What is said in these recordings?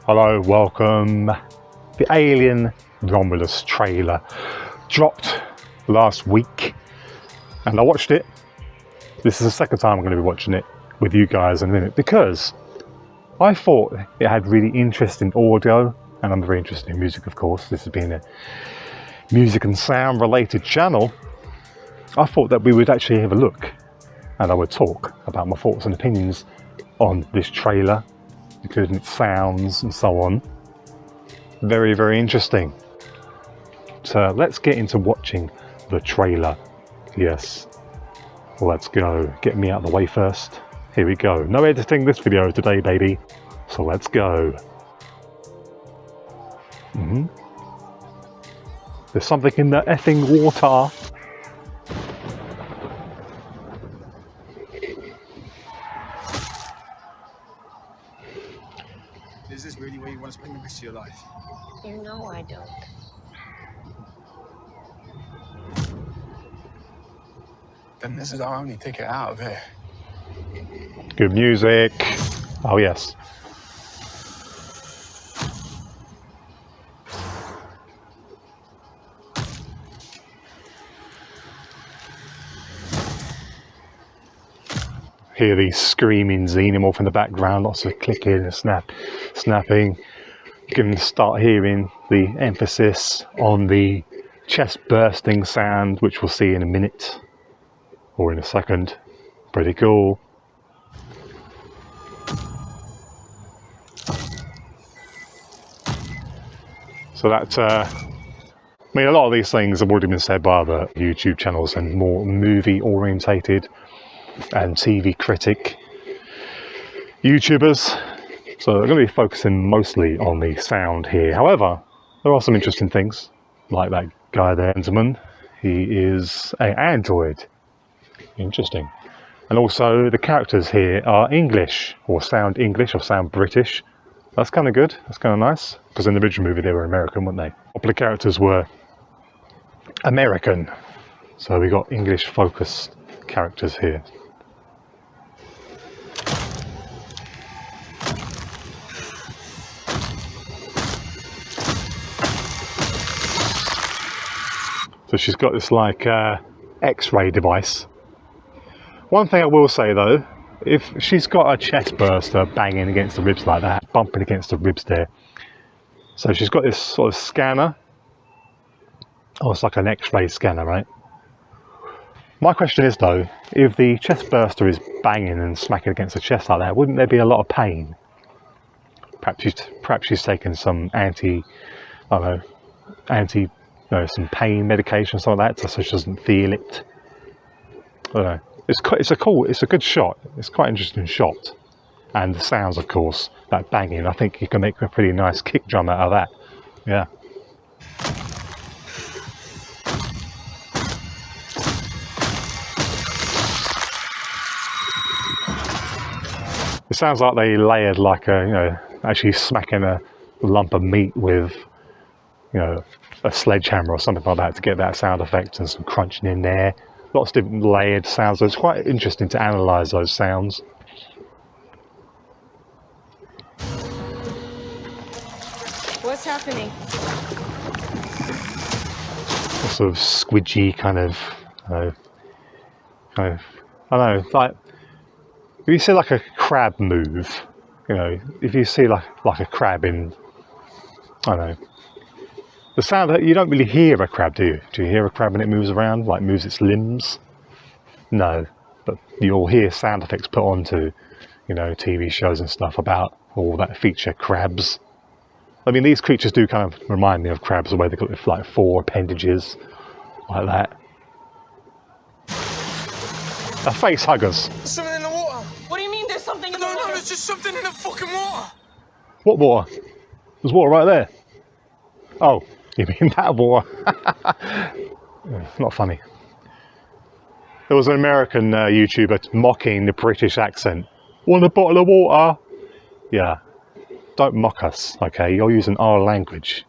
Hello, welcome. The Alien Romulus trailer dropped last week and I watched it. This is the second time I'm going to be watching it with you guys in a minute because I thought it had really interesting audio, and I'm very interested in music, of course. This has been a music and sound related channel. I thought that we would actually have a look and I would talk about my thoughts and opinions on this trailer, including its sounds and so on. Very, very interesting. So let's get into watching the trailer. Yes, let's go. Get me out of the way first. Here we go. No editing this video today, baby. So let's go. There's something in the effing water. Is this really where you want to spend the rest of your life? You know I don't. Then this is our only ticket out of here. Good music. Oh yes. Hear the screaming xenomorph in the background, lots of clicking and snapping. You can start hearing the emphasis on the chest bursting sound, which we'll see in a minute or in a second. Pretty cool. So that, I mean, a lot of these things have already been said by other YouTube channels and more movie orientated and TV critic YouTubers. So I'm going to be focusing mostly on the sound here. However, there are some interesting things, like that guy there, gentleman. He is an android. Interesting. And also the characters here are English, or sound British. That's kind of good. That's kind of nice. Because in the original movie they were American, weren't they? A couple of characters were American. So we got English focused characters here. So she's got this like X-ray device. One thing I will say though, if she's got a chest burster banging against the ribs like that, bumping against the ribs there, so she's got this sort of scanner. Oh, it's like an X-ray scanner, right? My question is though, if the chest burster is banging and smacking against the chest like that, wouldn't there be a lot of pain? Perhaps she's taken some some pain medication or something like that, so she doesn't feel it. I don't know. It's a good shot. It's quite an interesting shot, and the sounds, of course, that banging. I think you can make a pretty nice kick drum out of that. Yeah. It sounds like they layered like actually smacking a lump of meat with, a sledgehammer or something like that to get that sound effect and some crunching in there. Lots of different layered sounds. So it's quite interesting to analyse those sounds. What's happening? A sort of squidgy kind of, I don't know, like if you see like a crab move, if you see like a crab in, I don't know, the sound that you don't really hear a crab, do you? Do you hear a crab when it moves around, like moves its limbs? No, but you'll hear sound effects put onto, TV shows and stuff about all that feature crabs. I mean, these creatures do kind of remind me of crabs, the way they've got like 4 appendages, like that. They're face huggers. There's something in the water. What do you mean there's something in the water? No, there's just something in the fucking water. What water? There's water right there. Oh, you mean that water? Not funny. There was an American YouTuber mocking the British accent. Want a bottle of water? Yeah. Don't mock us, okay? You're using our language.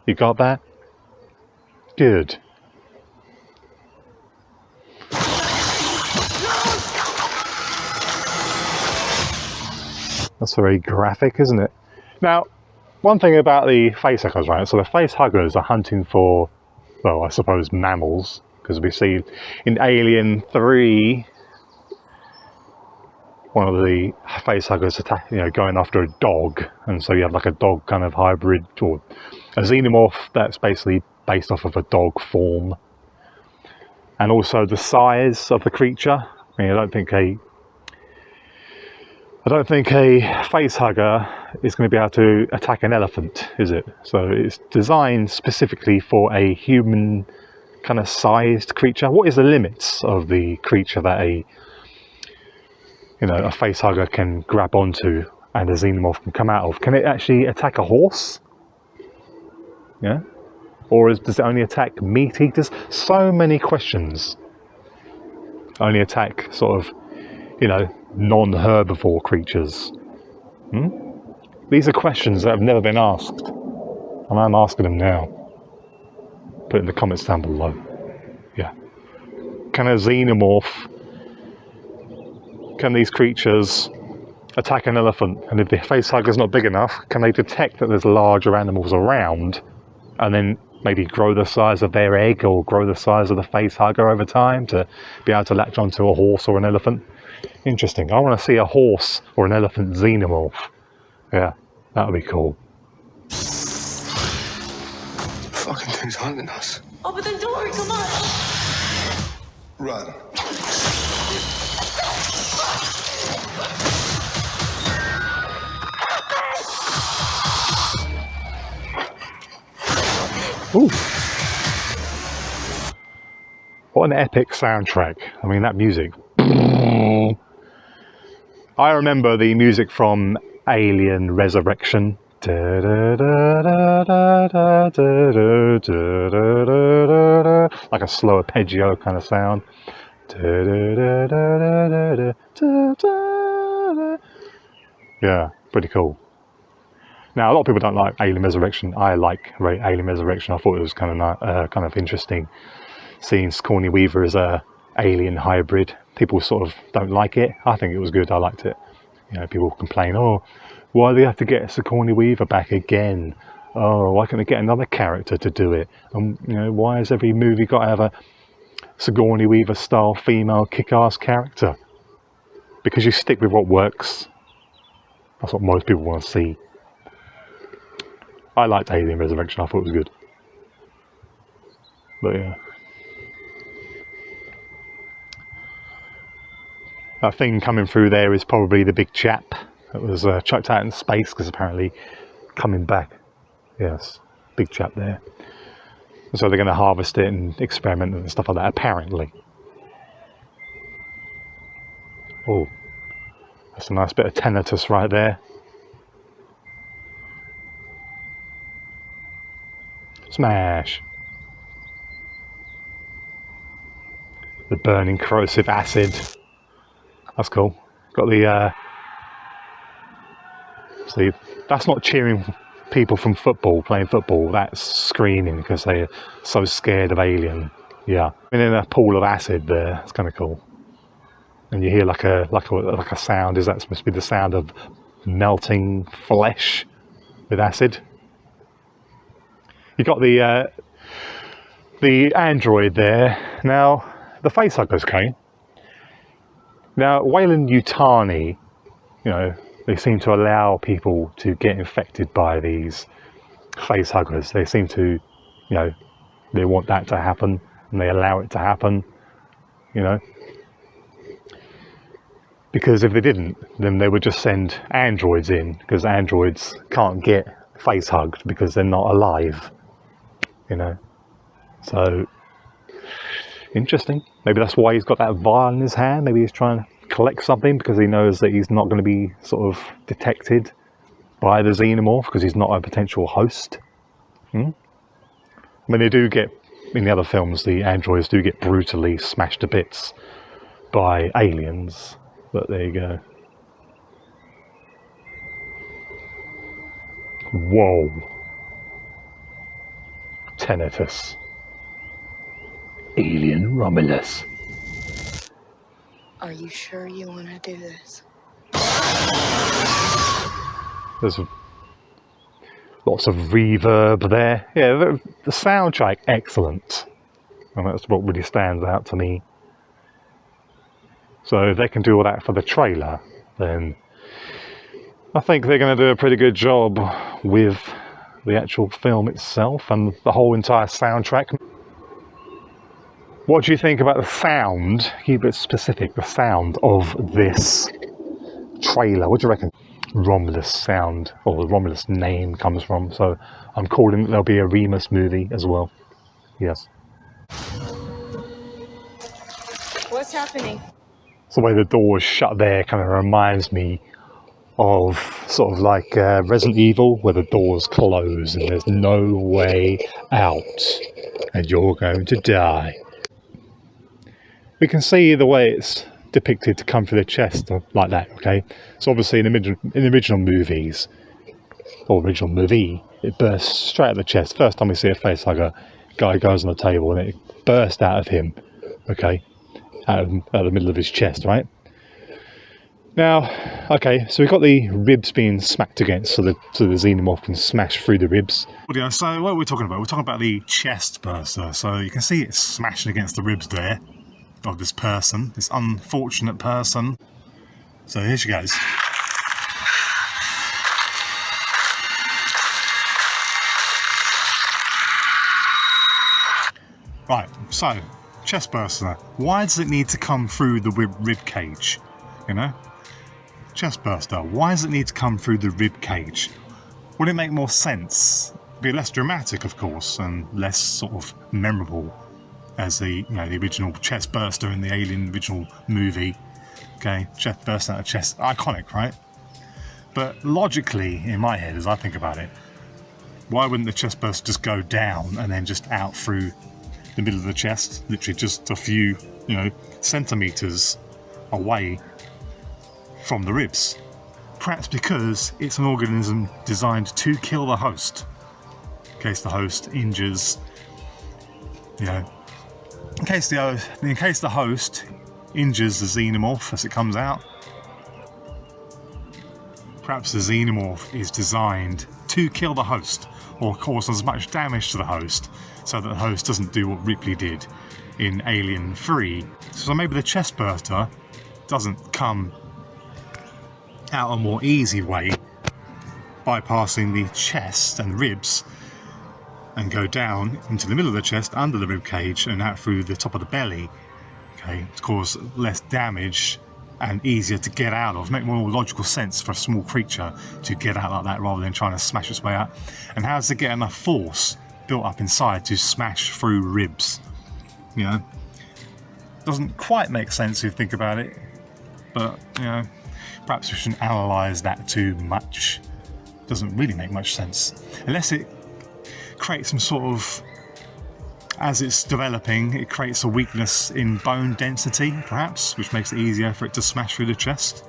You got that? Good. That's very graphic, isn't it? Now, one thing about the facehuggers, right? So the facehuggers are hunting for, well, I suppose mammals, because we see in Alien 3, one of the facehuggers going after a dog, and so you have like a dog kind of hybrid, or a xenomorph that's basically based off of a dog form. And also the size of the creature. I mean, I don't think a facehugger is going to be able to attack an elephant, is it? So it's designed specifically for a human kind of sized creature. What is the limits of the creature that a facehugger can grab onto and a xenomorph can come out of? Can it actually attack a horse? Yeah? Or does it only attack meat eaters? So many questions. Only attack sort of, non-herbivore creatures. These are questions that have never been asked. And I'm asking them now. Put it in the comments down below. Yeah. Can a xenomorph, can these creatures attack an elephant? And if the facehugger's not big enough, can they detect that there's larger animals around and then maybe grow the size of their egg or grow the size of the facehugger over time to be able to latch onto a horse or an elephant? Interesting. I want to see a horse or an elephant xenomorph. Yeah, that would be cool. Fucking thing's hunting us. Open the door, come on. Run. Ooh. What an epic soundtrack. I mean, that music. I remember the music from Alien Resurrection. Like a slow arpeggio kind of sound. Yeah, pretty cool. Now, a lot of people don't like Alien Resurrection. I like Alien Resurrection. I thought it was kind of interesting seeing Sigourney Weaver as a alien hybrid. People sort of don't like it. I think it was good. I liked it. People complain, oh, why do they have to get Sigourney Weaver back again? Oh, why can't they get another character to do it? And why has every movie got to have a Sigourney Weaver style female kick-ass character? Because you stick with what works. That's what most people want to see. I liked Alien Resurrection. I thought it was good. But yeah. That thing coming through there is probably the big chap that was chucked out in space, because apparently coming back. Yes, big chap there. So they're going to harvest it and experiment and stuff like that, apparently. Oh, that's a nice bit of tinnitus right there. Smash. The burning corrosive acid. That's cool. Got the see, that's not cheering people from football playing football. That's screaming because they're so scared of Alien. Yeah, and in a pool of acid there. It's kind of cool. And you hear like a sound. Is that supposed to be the sound of melting flesh with acid? You got the android there. Now the facehuggers came. Now Weyland-Yutani, they seem to allow people to get infected by these facehuggers. They seem to, they want that to happen and they allow it to happen, Because if they didn't, then they would just send androids in, because androids can't get facehugged because they're not alive, So, interesting. Maybe that's why he's got that vial in his hand. Maybe he's trying to collect something because he knows that he's not going to be sort of detected by the xenomorph because he's not a potential host. I mean, they do get, in the other films, the androids do get brutally smashed to bits by aliens. But there you go. Whoa. Tinnitus. Alien Romulus. Are you sure you want to do this? There's Lots of reverb there. Yeah, the soundtrack, excellent. And that's what really stands out to me. So if they can do all that for the trailer, then I think they're going to do a pretty good job with the actual film itself and the whole entire soundtrack. What do you think about the sound, keep it specific, the sound of this trailer? What do you reckon Romulus sound, or the Romulus name comes from? So I'm calling it there'll be a Remus movie as well. Yes. What's happening? So the way the doors shut there kind of reminds me of sort of like Resident Evil, where the doors close and there's no way out and you're going to die. We can see the way it's depicted to come through the chest like that, okay? So obviously in the original movies, or original movie, it bursts straight out of the chest. First time we see a face, like a guy goes on the table and it bursts out of him, okay? Out of the middle of his chest, right? Now, okay, so we've got the ribs being smacked against, so the xenomorph can smash through the ribs. Yeah, so what are we talking about? We're talking about the chest burster. So you can see it's smashing against the ribs there of this person, this unfortunate person. So here she goes. Right, so chest burster. Why does it need to come through the rib cage? You know, chest burster. Why does it need to come through the rib cage? Would it make more sense? Be less dramatic, of course, and less sort of memorable as the the original chest burster in the Alien original movie. Okay, chest burst out of chest, iconic, right? But logically, in my head, as I think about it, why wouldn't the chest burster just go down and then just out through the middle of the chest, literally just a few, centimeters away from the ribs? Perhaps because it's an organism designed to kill the host, in case the host injures, in case the host injures the xenomorph as it comes out. Perhaps the xenomorph is designed to kill the host, or cause as much damage to the host, so that the host doesn't do what Ripley did in Alien 3. So maybe the chest burster doesn't come out a more easy way, bypassing the chest and ribs, and go down into the middle of the chest, under the rib cage, and out through the top of the belly. Okay, to cause less damage and easier to get out of. Make more logical sense for a small creature to get out like that rather than trying to smash its way out. And how does it get enough force built up inside to smash through ribs? Doesn't quite make sense if you think about it, but perhaps we shouldn't analyse that too much. Doesn't really make much sense unless it creates some sort of, as it's developing, it creates a weakness in bone density, perhaps, which makes it easier for it to smash through the chest.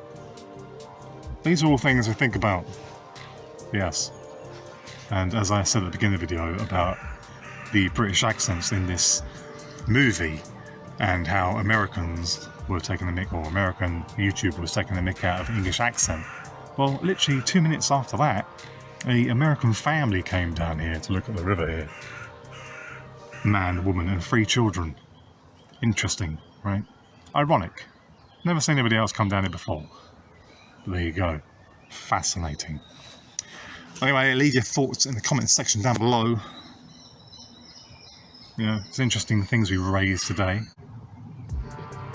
These are all things to think about. Yes. And as I said at the beginning of the video about the British accents in this movie and how Americans were taking the mick, or American YouTube was taking the mick out of English accent. Well, literally 2 minutes after that, an American family came down here to look at the river here. Man, woman, and 3 children. Interesting, right? Ironic. Never seen anybody else come down here before. But there you go. Fascinating. Anyway, leave your thoughts in the comments section down below. It's interesting things we raised today.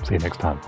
See you next time.